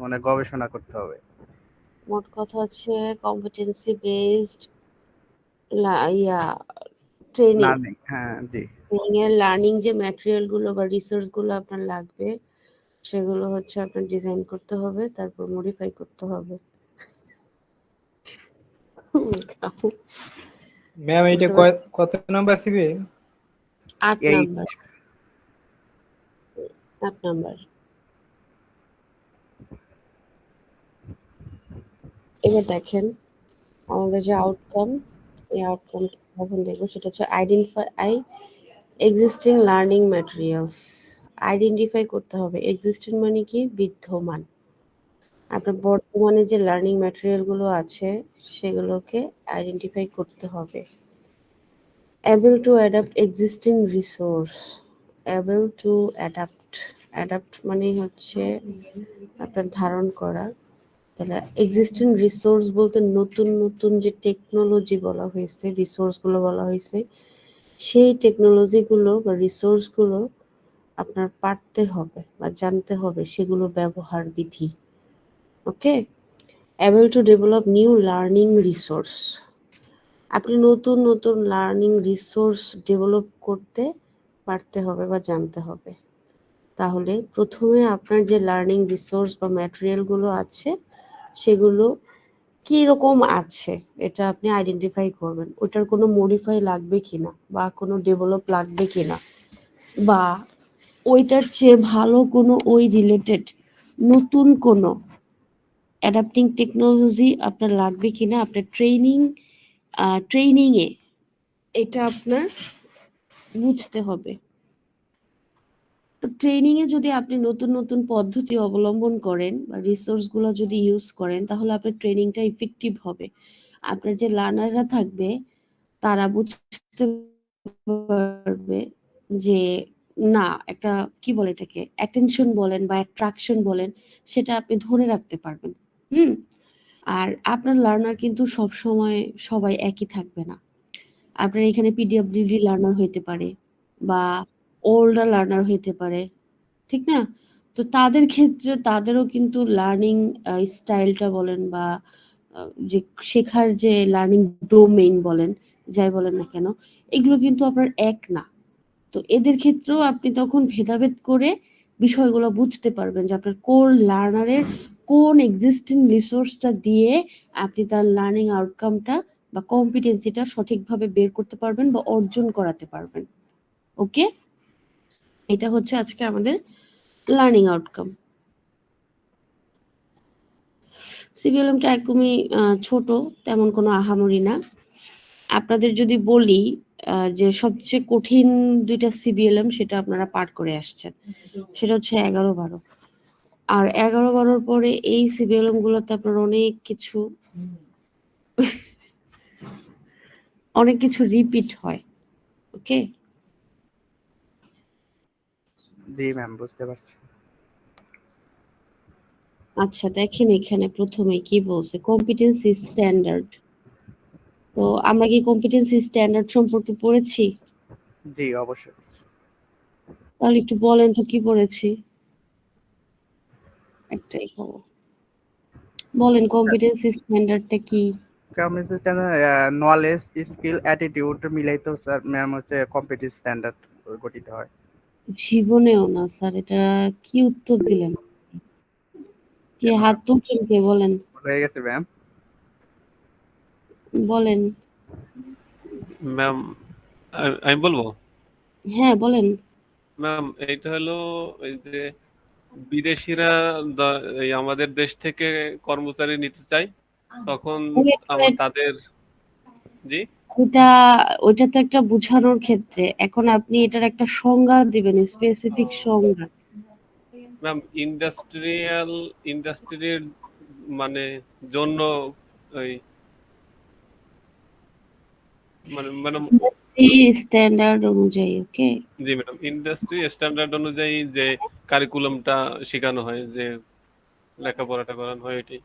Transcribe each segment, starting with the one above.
মানে গবেষণা করতে হবে। মোট কথা হচ্ছে কম্পিটেন্সি বেসড ট্রেনিং। লার্নিং, হ্যাঁ জি। এর লার্নিং যে ম্যাটেরিয়ালগুলো বা রিসোর্সগুলো আপনার লাগবে সেগুলো হচ্ছে আপনার ডিজাইন করতে হবে, তারপর মডিফাই করতে হবে। ম্যাম এটা কত নাম্বার সিবি? 8 নাম্বার। 8 নাম্বার। এবার দেখেন আমাদের যে আউটকাম, এই আউটকাম এখন দেখবো সেটা হচ্ছে identify existing learning materials. Identify করতে হবে। এক্সিস্টিং মানে কি? বিদ্যমান। আপনার বর্তমানে যে লার্নিং ম্যাটেরিয়ালগুলো আছে সেগুলোকে আইডেন্টিফাই করতে হবে। Able to adapt existing resource. Able to adapt. Adapt মানে হচ্ছে আপনার ধারণ করা। তাহলে এক্সিস্টিং রিসোর্স বলতে নতুন নতুন যে টেকনোলজি বলা হয়েছে, রিসোর্সগুলো বলা হয়েছে, সেই টেকনোলজিগুলো বা রিসোর্সগুলো আপনার পারতে হবে বা জানতে হবে সেগুলো ব্যবহার বিধি। Okay? Able to develop new learning resource. আপনি নতুন নতুন লার্নিং রিসোর্স ডেভেলপ করতে পারতে হবে বা জানতে হবে। তাহলে প্রথমে আপনার যে লার্নিং রিসোর্স বা ম্যাটেরিয়ালগুলো আছে সেগুলো কীরকম আছে এটা আপনি আইডেন্টিফাই করবেন। ওটার কোনো মডিফাই লাগবে কিনা বা কোনো ডেভেলপ লাগবে কিনা, বা ওইটার চেয়ে ভালো কোনো ওই রিলেটেড নতুন কোনো অ্যাডাপ্টিং টেকনোলজি আপনার লাগবে কিনা আপনার ট্রেনিংয়ে এটা আপনার বুঝতে হবে। তো ট্রেনিংয়ে যদি আপনি নতুন নতুন পদ্ধতি অবলম্বন করেন বা রিসোর্সগুলো যদি ইউজ করেন তাহলে আপনার ট্রেনিংটা ইফেক্টিভ হবে। আপনার যে লার্নাররা থাকবে তারা বুঝতে পারবে যে না একটা কি বলে এটাকে অ্যাটেনশন বলেন বা অ্যাট্রাকশন বলেন সেটা আপনি ধরে রাখতে পারবেন। আর আপনার লার্নার কিন্তু সবসময় সবাই একই থাকবে না। আপনার এখানে পিডব্লিউডি লার্নার হইতে পারে বা ওল্ডার লার্নার হইতে পারে, ঠিক না? তো তাদের ক্ষেত্রে তাদেরও কিন্তু লার্নিং স্টাইলটা বলেন বা যে শেখার যে লার্নিং ডোমেইন বলেন, যাই বলেন না কেন, এগুলো কিন্তু আপনার এক না। তো এদের ক্ষেত্রেও আপনি তখন ভেদাভেদ করে বিষয়গুলো বুঝতে পারবেন যে আপনার কোন লার্নারের কোন এক্সিস্টিং রিসোর্সটা দিয়ে আপনি তার লার্নিং আউটকামটা বা কম্পিটেন্সিটা সঠিকভাবে বের করতে পারবেন বা অর্জন করাতে পারবেন। ওকে? এটা হচ্ছে আজকে আমাদের লার্নিং আউটকাম। সিবিএলএমটা একদমই ছোট, তেমন কোনো আহামরি না। আপনাদের যদি বলি যে সবচেয়ে কঠিন 2টা সিবিএলএম সেটা আপনারা পার করে আসছেন, সেটা হচ্ছে 11-12। আর 11-12 পরে এই সিবিএলএম গুলোতে আপনার অনেক কিছু রিপিট হয়। ওকে? জি ম্যাম, বুঝতে পারছি। আচ্ছা দেখেন এখানে প্রথমে কি বলছে, কম্পিটেন্সি স্ট্যান্ডার্ড। তো আমরা কি কম্পিটেন্সি স্ট্যান্ডার্ড সম্পর্কে পড়েছি? জি অবশ্যই। তাহলে একটু বলেন তো কি পড়েছি। একটাই খবর বলেন, কম্পিটেন্সি স্ট্যান্ডার্ডটা কি? নলেজ, স্কিল, অ্যাটিটিউড মিলাই তো স্যার ম্যাম হচ্ছে কম্পিটিটিভ স্ট্যান্ডার্ড গঠিত হয়। জীবনেও না স্যার, এটা কি উত্তর দিলেন? কে হাত তুলছেন, কে বলেন? হয়ে গেছে ম্যাম। বলেন। ম্যাম আমি বলবো? হ্যাঁ বলেন। ম্যাম এইটা হলো এই যে বিদেশিরা এই আমাদের দেশ থেকে কর্মচারী নিতে চায়, তখন তাদের জি ওইটা তো একটা বুঝানোর ক্ষেত্রে, এখন আপনি এটার একটা সংজ্ঞা দিবেন, স্পেসিফিক সংজ্ঞা। ম্যাম ইন্ডাস্ট্রির মানে জন্য ওই মানে ম্যাডাম স্ট্যান্ডার্ড অনুযায়ী। ওকে জি ম্যাডাম, ইন্ডাস্ট্রি স্ট্যান্ডার্ড অনুযায়ী যে কারিকুলামটা শেখানো হয়, যে লেখাপড়াটা করানো হয়, এটাই।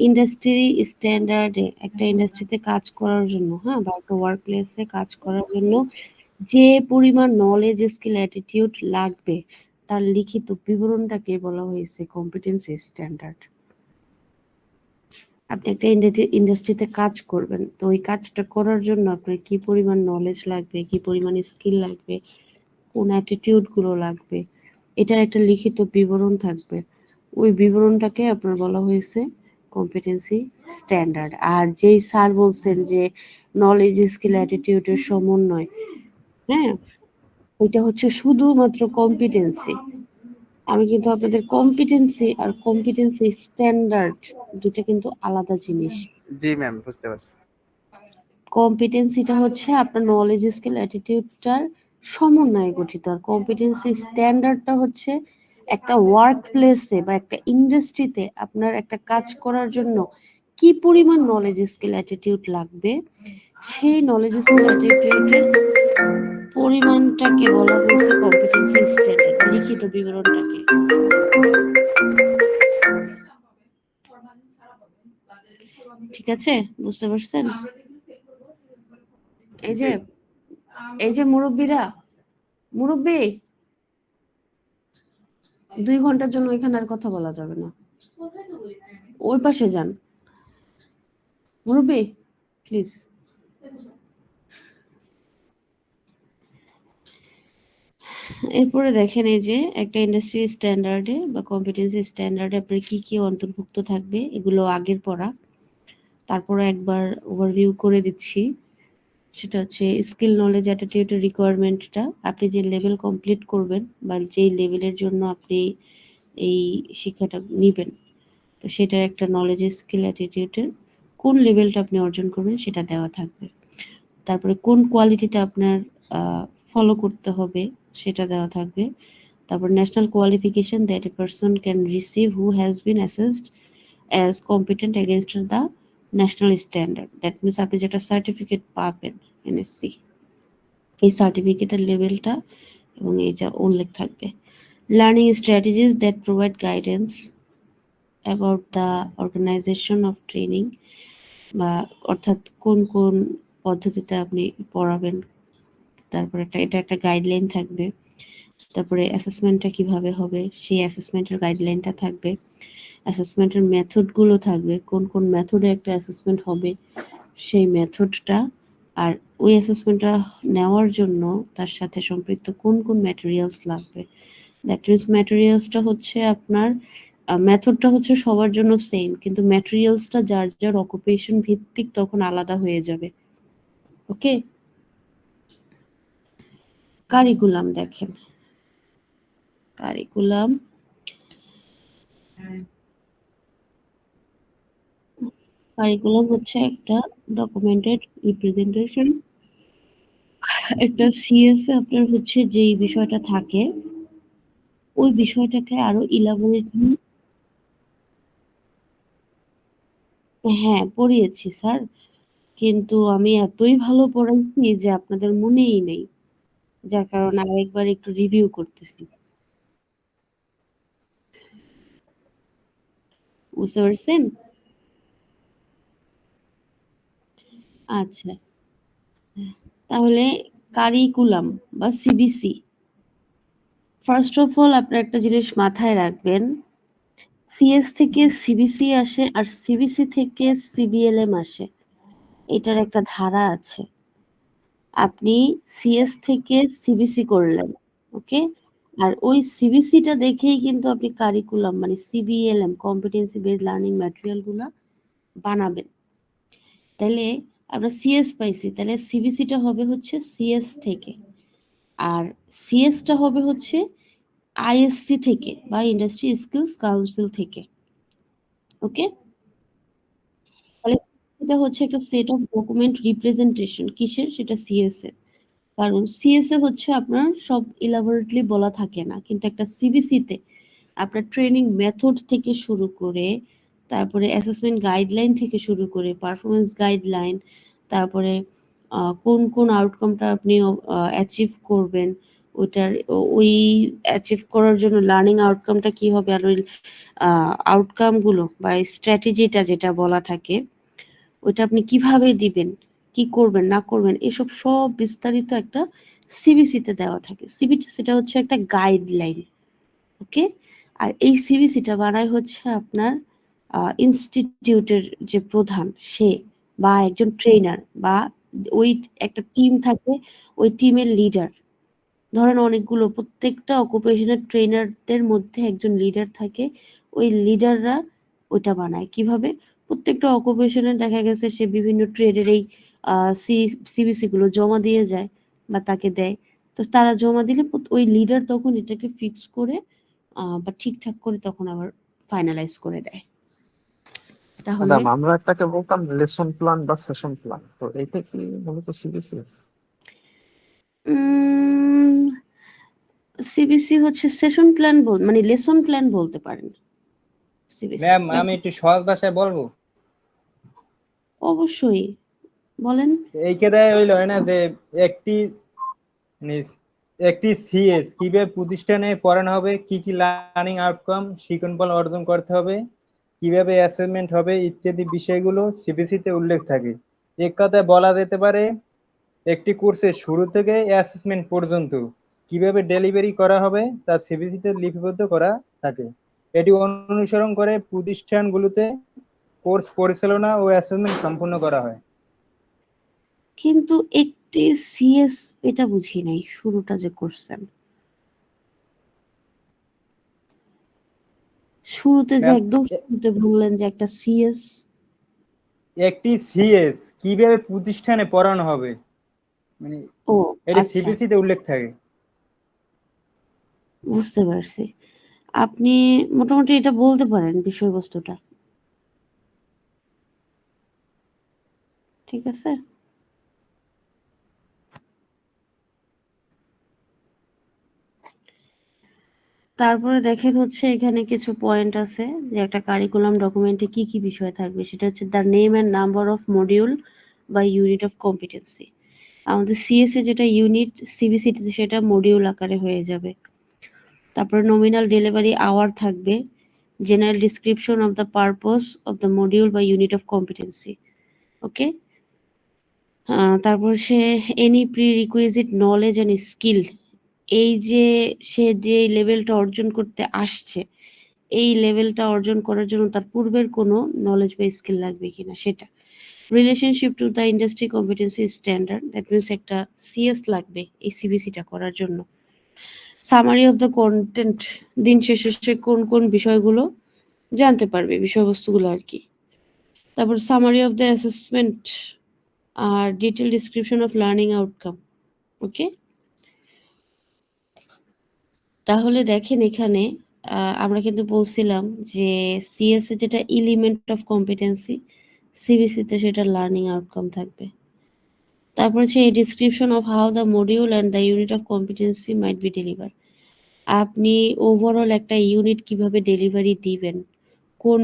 ইন্ডাস্ট্রি স্ট্যান্ডার্ডে একটা ইন্ডাস্ট্রিতে কাজ করার জন্য, হ্যাঁ, বা একটা ওয়ার্ক প্লেসে কাজ করার জন্য যে পরিমাণ নলেজ, স্কিল, অ্যাটিটিউড লাগবে তার লিখিত বিবরণটাকে বলা হয়েছে কম্পিটেন্সি স্ট্যান্ডার্ড। আপনি একটা ইন্ডাস্ট্রিতে কাজ করবেন, তো ওই কাজটা করার জন্য আপনার কি পরিমাণ নলেজ লাগবে, কি পরিমাণ স্কিল লাগবে, কোন অ্যাটিটিউডগুলো লাগবে, এটার একটা লিখিত বিবরণ থাকবে। ওই বিবরণটাকে আপনার বলা হয়েছে কম্পিটেন্সি স্ট্যান্ডার্ড। আর যেই স্যার বলছেন যে নলেজ স্কিল অ্যাটিটিউডের সমন্বয়, হ্যাঁ, ওইটা হচ্ছে শুধুমাত্র কম্পিটেন্সি। আমি কিন্তু আপনাদের কম্পিটেন্সি আর কম্পিটেন্সি স্ট্যান্ডার্ড দুটো কিন্তু আলাদা জিনিস। জি ম্যাম, বুঝতে পারছি। কম্পিটেন্সিটা হচ্ছে আপনার নলেজ স্কিল অ্যাটিটিউডটার সমন্বয়ে গঠিত, আর কম্পিটেন্সি স্ট্যান্ডার্ডটা হচ্ছে একটা ওয়ার্ক প্লেসে বা একটা ইন্ডাস্ট্রিতে আপনার একটা কাজ করার জন্য কি পরিমাণ নলেজ স্কিল অ্যাটিটিউড লাগবে, সেই নলেজ স্কিল অ্যাটিটিউডের পরিমাণটাকে বলা হয়েছে কম্পিটেন্সি স্ট্যান্ডার্ড, লিখিত বিবরণটাকে। ঠিক আছে, বুঝতে পারছেন? এই যে মুরব্বী 2 ঘন্টার জন্য এখানে আর কথা বলা যাবে না, ওই পাশে যান। মুরব্বী প্লিজ। এরপরে দেখেন, এই যে একটা ইন্ডাস্ট্রি স্ট্যান্ডার্ডে বা কম্পিটেন্সি স্ট্যান্ডার্ডে আপনার কি কি অন্তর্ভুক্ত থাকবে, এগুলো আগের পড়া। তারপরে একবার ওভারভিউ করে দিচ্ছি। সেটা হচ্ছে স্কিল নলেজ অ্যাটিটিউডের রিকোয়ারমেন্টটা, আপনি যে লেভেল কমপ্লিট করবেন বা যেই লেভেলের জন্য আপনি এই শিক্ষাটা নেবেন, তো সেটার একটা নলেজ স্কিল অ্যাটিটিউডের কোন লেভেলটা আপনি অর্জন করবেন সেটা দেওয়া থাকবে। তারপরে কোন কোয়ালিটিটা আপনার ফলো করতে হবে সেটা দেওয়া থাকবে। তারপর national qualification that a person can receive who has been assessed as competent against the national standard, that means আপনি যেটা সার্টিফিকেট পাবেন এনএসসি, এই সার্টিফিকেটের লেভেলটা এবং এটা উল্লেখ থাকবে। Learning strategies that provide guidance about the organisation of training, বা অর্থাৎ কোন কোন পদ্ধতিতে আপনি পড়াবেন, তারপরে এটা একটা গাইডলাইন থাকবে। তারপরে অ্যাসেসমেন্টটা কিভাবে হবে সেই অ্যাসেসমেন্টের গাইডলাইনটা থাকবে। অ্যাসেসমেন্টের মেথডগুলো থাকবে, কোন কোন মেথডে একটা অ্যাসেসমেন্ট হবে সেই মেথডটা, আর ওই অ্যাসেসমেন্টটা নেওয়ার জন্য তার সাথে সম্পৃক্ত কোন কোন ম্যাটেরিয়ালস লাগবে। দ্যাট মিনস ম্যাটেরিয়ালসটা হচ্ছে আপনার মেথডটা হচ্ছে সবার জন্য সেম, কিন্তু ম্যাটেরিয়ালসটা যার যার অকুপেশন ভিত্তিক তখন আলাদা হয়ে যাবে। ওকে, কারিকুলাম দেখেন, কারিকুলাম হচ্ছে একটা ডকুমেন্টেড রিপ্রেজেন্টেশন। একটা সিএস আপনার হচ্ছে যেই বিষয়টা থাকে ওই বিষয়টাকে আরো ইলাবোরেটলি, হ্যাঁ পড়িয়েছি স্যার, কিন্তু আমি এতই ভালো পড়াইছি যে আপনাদের মনেই নেই, যার কারণে আরেকবার একটু রিভিউ করতেছি। বুঝতে পারছেন? আচ্ছা, তাহলে কারিকুলাম বা সিবিসি, ফার্স্ট অফ অল আপনার একটা জিনিস মাথায় রাখবেন, সিএস থেকে সিবিসি আসে আর সিবিসি থেকে সিবিএলএম আসে, এটার একটা ধারা আছে। আপনি সিএস থেকে সিবিসি করলেন, ওকে, আর ওই সিবিসিটা দেখেই কিন্তু আপনি কারিকুলাম মানে সিবিএলএম কম্পিটেন্সি বেসড লার্নিং ম্যাটেরিয়াল গুলা বানাবেন। তাহলে আমরা সিএস পাইছি, তাহলে সিবিসিটা হবে হচ্ছে সিএস থেকে, আর সিএসটা হবে হচ্ছে আইএসসি থেকে বা ইন্ডাস্ট্রি স্কিলস কাউন্সিল থেকে। ওকে, তাহলে এটা হচ্ছে একটা সেট অফ ডকুমেন্ট রিপ্রেজেন্টেশন, কিসের, সেটা সিএস এর। কারণ সিএসএ হচ্ছে আপনার সব ইলাবোরেটলি বলা থাকে না, কিন্তু একটা সিবিসিতে আপনার ট্রেনিং মেথড থেকে শুরু করে, তারপরে অ্যাসেসমেন্ট গাইডলাইন থেকে শুরু করে পারফরমেন্স গাইডলাইন, তারপরে কোন কোন আউটকামটা আপনি অ্যাচিভ করবেন, ওইটার ওই অ্যাচিভ করার জন্য লার্নিং আউটকামটা কি হবে, আর ওই আউটকামগুলো বা স্ট্র্যাটেজিটা যেটা বলা থাকে ওইটা আপনি কিভাবে দিবেন, কি করবেন না করবেন, এসব সব বিস্তারিত একটা সিবিসিতে দেওয়া থাকে। সিবিসি সেটা হচ্ছে একটা গাইডলাইন, ওকে। আর এই সিবিসিটা বানায় হচ্ছে আপনার ইনস্টিটিউটের যে প্রধান সে বা একজন ট্রেনার বা ওই একটা টিম থাকে, ওই টিমের লিডার। ধরেন অনেকগুলো প্রত্যেকটা অকুপেশনের ট্রেনারদের মধ্যে একজন লিডার থাকে, ওই লিডাররা ওইটা বানায়। কিভাবে? প্রত্যেকটা অকুপেশনের দেখা গেছে সে বিভিন্ন ট্রেডের এই সিবিসি গুলো জমা দিয়ে যায় বা তাকে দেয়। তো তারা জমা দিলে ওই লিডার তখন এটাকে ফিক্স করে বা ঠিকঠাক করে তখন আবার ফাইনালাইজ করে দেয়। তাহলে ম্যাডাম আমরা একটাকে বলতাম লেসন প্ল্যান বা সেশন প্ল্যান, তো এটা কি মূলত সিবিসি? সিবিসি হচ্ছে সেশন প্ল্যান মানে লেসন প্ল্যান বলতে পারেন সিবিসি। ম্যাম আমি একটু সহজ ভাষায় বলবো। অবশ্যই বলেন। এই কেদায় হইল হয় না যে একটি মানে একটি সিএস কিভাবে প্রতিষ্ঠানে পড়ানো হবে, কি কি লার্নিং আউটকাম শিক্ষণফল অর্জন করতে হবে, কিভাবে অ্যাসাইনমেন্ট হবে ইত্যাদি বিষয়গুলো সিবিসিতে উল্লেখ থাকে। এক কথায় বলা যেতে পারে একটি কোর্সের শুরু থেকে অ্যাসেসমেন্ট পর্যন্ত কিভাবে ডেলিভারি করা হবে তা সিবিসিতে লিপিবদ্ধ করা থাকে। এটি অনুসরণ করে প্রতিষ্ঠানগুলোতে কোর্স পরিচালনা ও অ্যাসেসমেন্ট সম্পন্ন করা হয়। কিন্তু একটি সিএস এটা বুঝি নাই, শুরুটা যে করছেন শুরুতে যে ম্যাম একদম শুরুতে বললেন যে একটা সিএস। একটি সিএস কিভাবে প্রতিষ্ঠানে পড়ানো হবে মানে ও এটি আচ্ছা, সিবিসিতে উল্লেখ থাকে। বুঝতে পারছি। আপনি মোটামুটি এটা বলতে পারেন বিষয়বস্তুটা, ঠিক আছে? তারপরে দেখেন হচ্ছে এখানে কিছু পয়েন্ট আছে যে একটা কারিকুলাম ডকুমেন্টে কি কি বিষয় থাকবে, সেটা হচ্ছে the name and number of module বা ইউনিট অফ কম্পিটেন্সি। আমাদের সিএসএ যেটা ইউনিট, সিবিসিতে সেটা মডিউল আকারে হয়ে যাবে। তারপরে নমিনাল ডেলিভারি আওয়ার থাকবে, general description of the purpose of the module বা ইউনিট অফ কম্পিটেন্সি। ওকে। তারপর সে any prerequisite knowledge and skill, এই যে সে যে লেভেলটা অর্জন করতে আসছে এই লেভেলটা অর্জন করার জন্য তার পূর্বের কোনো নলেজ বা স্কিল লাগবে কিনা সেটা। Relationship to the industry competency standard, that means একটা সিএস লাগবে এই সিবিসিটা করার জন্য। সামারি অফ দ্য কন্টেন্ট, দিন শেষে সে কোন কোন বিষয়গুলো জানতে পারবে, বিষয়বস্তুগুলো আর কি। তারপর সামারি অফ দ্য অ্যাসেসমেন্ট আর detail description of learning outcome. Okay. তাহলে দেখেন এখানে আমরা কিন্তু বলছিলাম যে সিএস এ যেটা এলিমেন্ট অফ কম্পিটেন্সি, সিবিসিতে সেটা লার্নিং আউটকাম থাকবে। তারপর হচ্ছে এই description of how the module and the unit of competency might be deliver, আপনি ওভারঅল একটা ইউনিট কিভাবে ডেলিভারি দিবেন, কোন